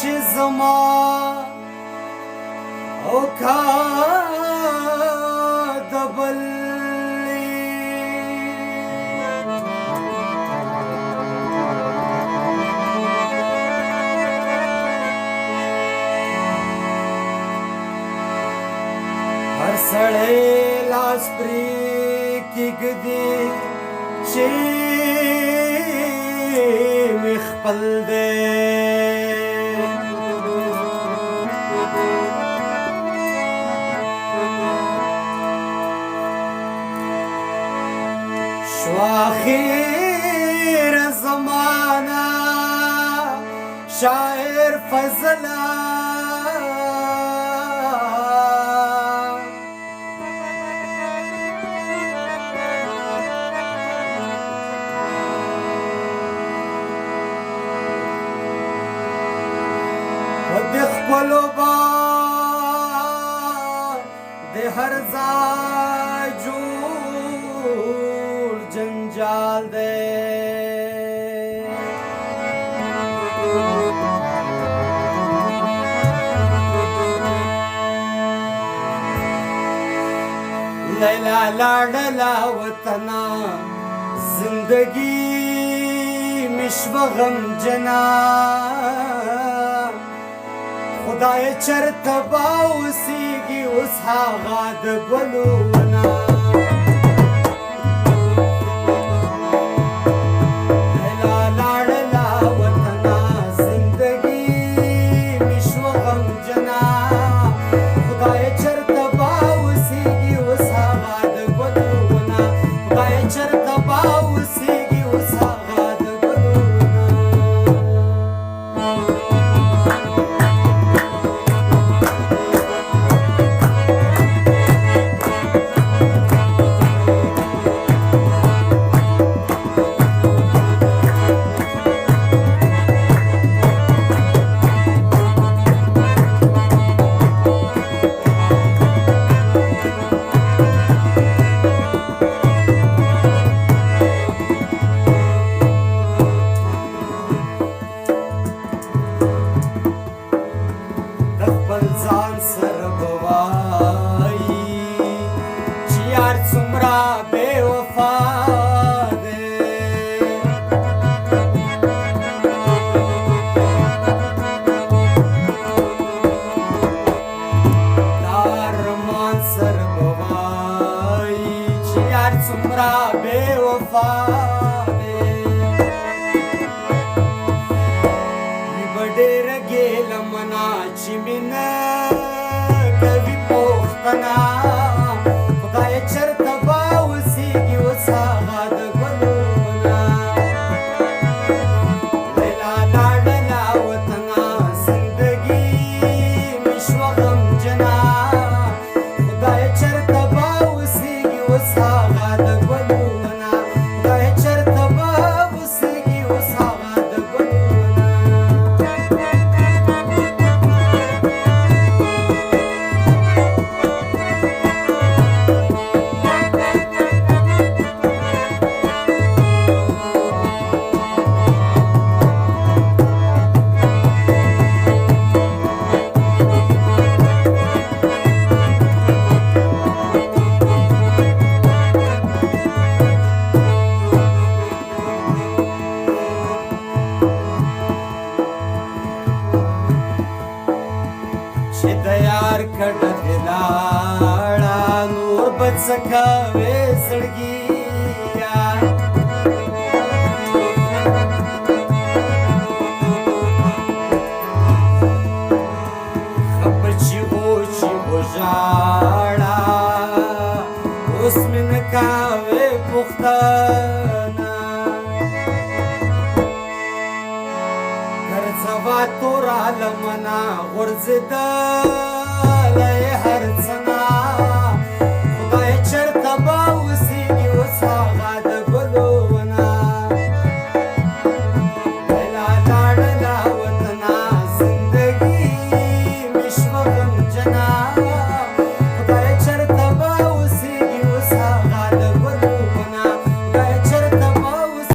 چې زما او کا د بل هر سړی لاس پرې کېږدي چې مې خپل دی شو آخر زمانہ شاعر فضلہ خپلو با د هر ځای جوړ جنجال دی لیلا لاړله وطنه زندګي مې شوه غمجنه خدای چرته به اوسېږي اوس هغه د ګلو ونه لیلا لاړله وطنه زندګي مې شوه غمجنه خدای چرته به اوسېږي اوس هغه د ګلو ونه خدای چرته به اوسېږي اوس هغه د ګلو څومره بې وفا دی وي به ډېره ګیلمنه چې مینه کوي پوښتنه خدای چېرته به اوسېږي اوس هغه د ګلو ونه لیلا لاړله وطنه زندګي مې شوه غمجنه خدای چېرته به اوسېږي اوس هغه د ګلو ونه خدای چېرته به اوسېږي اوس هغه د ګلو چې د یار کډه دې لاړه نور به څه کوې زړګیه خپه چې و ژاړه اوس مې نه کوې پوښتنه ګرځوه توره لمنه غورځېده